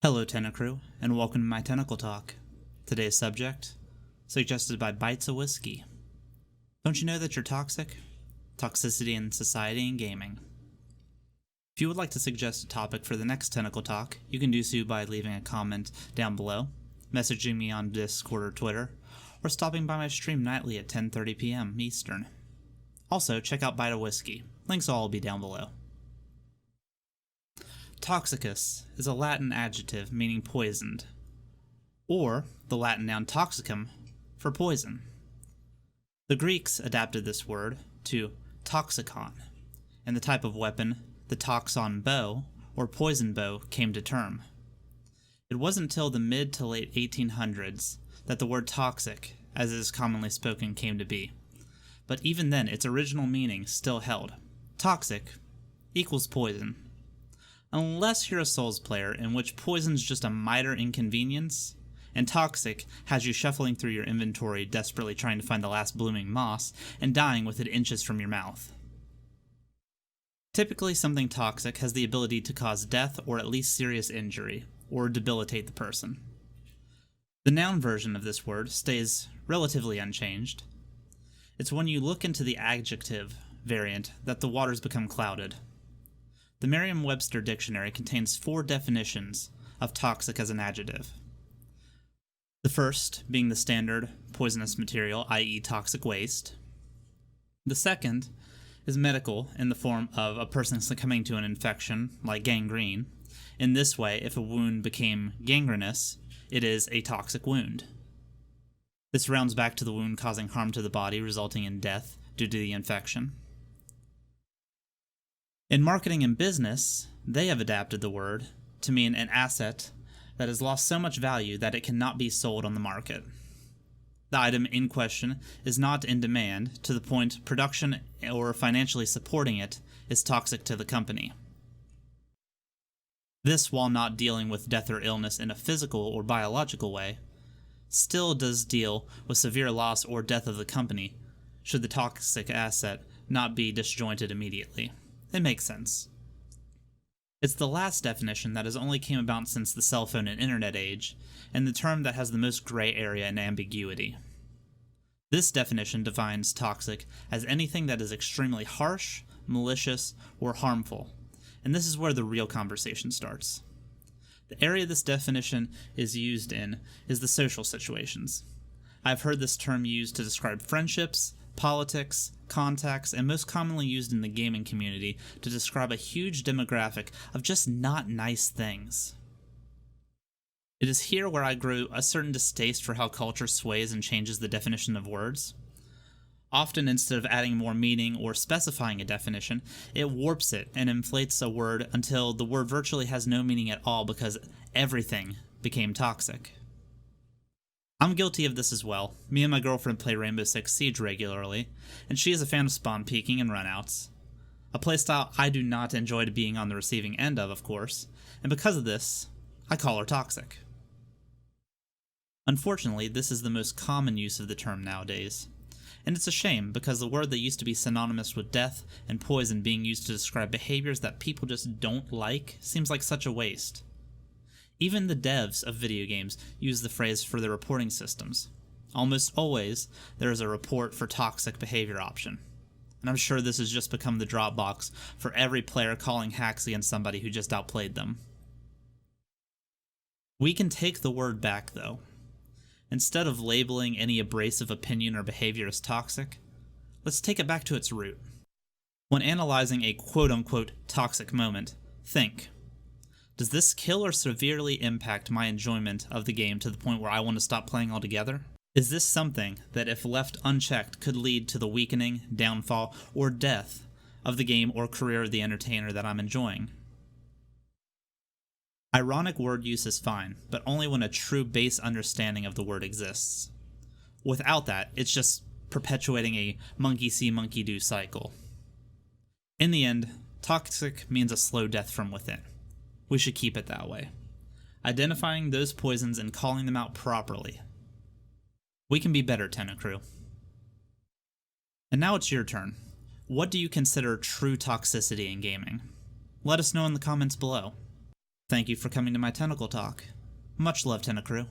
Hello, Tentacrew, and welcome to my Tentacle Talk. Today's subject, suggested by Bites of Whiskey. Don't you know that you're toxic? Toxicity in society and gaming. If you would like to suggest a topic for the next Tentacle Talk, you can do so by leaving a comment down below, messaging me on Discord or Twitter, or stopping by my stream nightly at 10:30 p.m. Eastern. Also, check out Bite of Whiskey. Links will all be down below. Toxicus is a Latin adjective meaning poisoned, or the Latin noun toxicum for poison. The Greeks adapted this word to toxicon, and the type of weapon, the toxon bow, or poison bow, came to term. It wasn't until the mid to late 1800s that the word toxic, as it is commonly spoken, came to be. But even then, its original meaning still held. Toxic equals poison. Unless you're a Souls player, in which poison's just a minor inconvenience, and toxic has you shuffling through your inventory desperately trying to find the last blooming moss, and dying with it inches from your mouth. Typically, something toxic has the ability to cause death or at least serious injury, or debilitate the person. The noun version of this word stays relatively unchanged. It's when you look into the adjective variant that the waters become clouded. The Merriam-Webster dictionary contains 4 definitions of toxic as an adjective. The first being the standard poisonous material, i.e. toxic waste. The second is medical in the form of a person succumbing to an infection, like gangrene. In this way, if a wound became gangrenous, it is a toxic wound. This rounds back to the wound causing harm to the body, resulting in death due to the infection. In marketing and business, they have adapted the word to mean an asset that has lost so much value that it cannot be sold on the market. The item in question is not in demand to the point production or financially supporting it is toxic to the company. This, while not dealing with death or illness in a physical or biological way, still does deal with severe loss or death of the company should the toxic asset not be disjointed immediately. It makes sense. It's the last definition that has only came about since the cell phone and internet age, and the term that has the most gray area and ambiguity. This definition defines toxic as anything that is extremely harsh, malicious, or harmful, and this is where the real conversation starts. The area this definition is used in is the social situations. I've heard this term used to describe friendships, politics, contacts, and most commonly used in the gaming community to describe a huge demographic of just not nice things. It is here where I grew a certain distaste for how culture sways and changes the definition of words. Often, instead of adding more meaning or specifying a definition, it warps it and inflates a word until the word virtually has no meaning at all because everything became toxic. I'm guilty of this as well. Me and my girlfriend play Rainbow Six Siege regularly, and she is a fan of spawn peeking and runouts. A playstyle I do not enjoy being on the receiving end of course, and because of this, I call her toxic. Unfortunately, this is the most common use of the term nowadays, and it's a shame because the word that used to be synonymous with death and poison being used to describe behaviors that people just don't like seems like such a waste. Even the devs of video games use the phrase for their reporting systems. Almost always, there is a report for toxic behavior option. And I'm sure this has just become the Dropbox for every player calling hacks against somebody who just outplayed them. We can take the word back, though. Instead of labeling any abrasive opinion or behavior as toxic, let's take it back to its root. When analyzing a quote-unquote toxic moment, think, does this kill or severely impact my enjoyment of the game to the point where I want to stop playing altogether? Is this something that, if left unchecked, could lead to the weakening, downfall, or death of the game or career of the entertainer that I'm enjoying? Ironic word use is fine, but only when a true base understanding of the word exists. Without that, it's just perpetuating a monkey see, monkey do cycle. In the end, toxic means a slow death from within. We should keep it that way, identifying those poisons and calling them out properly. We can be better, Tentacrew. And now it's your turn. What do you consider true toxicity in gaming? Let us know in the comments below. Thank you for coming to my tentacle talk. Much love, Tentacrew.